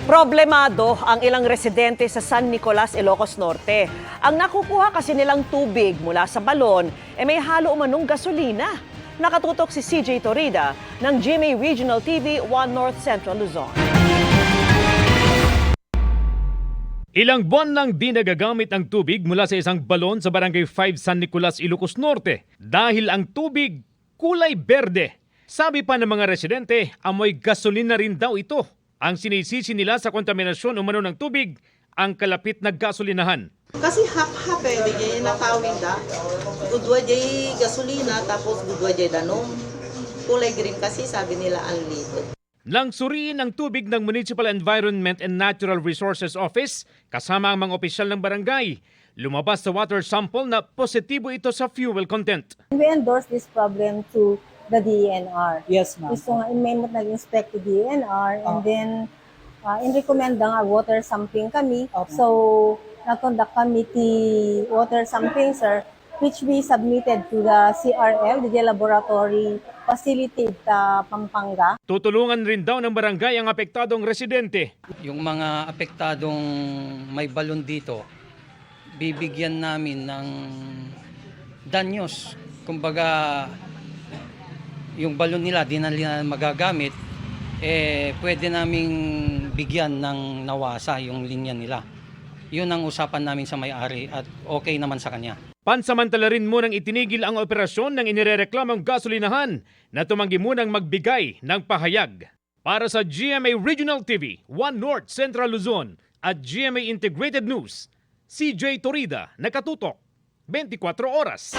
Problemado ang ilang residente sa San Nicolas, Ilocos Norte. Ang nakukuha kasi nilang tubig mula sa balon may halo umanong gasolina. Nakatutok si CJ Torida ng GMA Regional TV 1 North Central Luzon. Ilang buwan nang di nagagamit ang tubig mula sa isang balon sa Barangay 5 San Nicolas, Ilocos Norte dahil ang tubig kulay berde. Sabi pa ng mga residente, amoy gasolina rin daw ito. Ang sinisisi nila sa kontaminasyon umano ng tubig, ang kalapit na gasolinahan. Kasi hap-hap di natawid da. Gudwa jay gasolina tapos gudwa jay danom. Kulay green kasi sabi nila unleaded. Nang suriin ang tubig ng Municipal Environment and Natural Resources Office kasama ang mga opisyal ng barangay, lumabas sa water sample na positibo ito sa fuel content. We endorse this problem to the DENR. Yes, ma'am. Gusto nga, may nag-inspect to DENR and then in-recommend nga water sampling kami. Okay. So, nag-conduct committee water sampling, sir, which we submitted to the CRL, the laboratory facility sa Pampanga. Tutulungan rin daw ng barangay ang apektadong residente. Yung mga apektadong may balon dito, bibigyan namin ng danyos. Kumbaga, yung balon nila, di na nila magagamit, pwede naming bigyan ng nawasa yung linya nila. Yun ang usapan namin sa may-ari at okay naman sa kanya. Pansamantala rin munang itinigil ang operasyon ng inirereklamong gasolinahan na tumanggi munang magbigay ng pahayag. Para sa GMA Regional TV, 1 North Central Luzon at GMA Integrated News, CJ Torida, nakatutok 24 oras.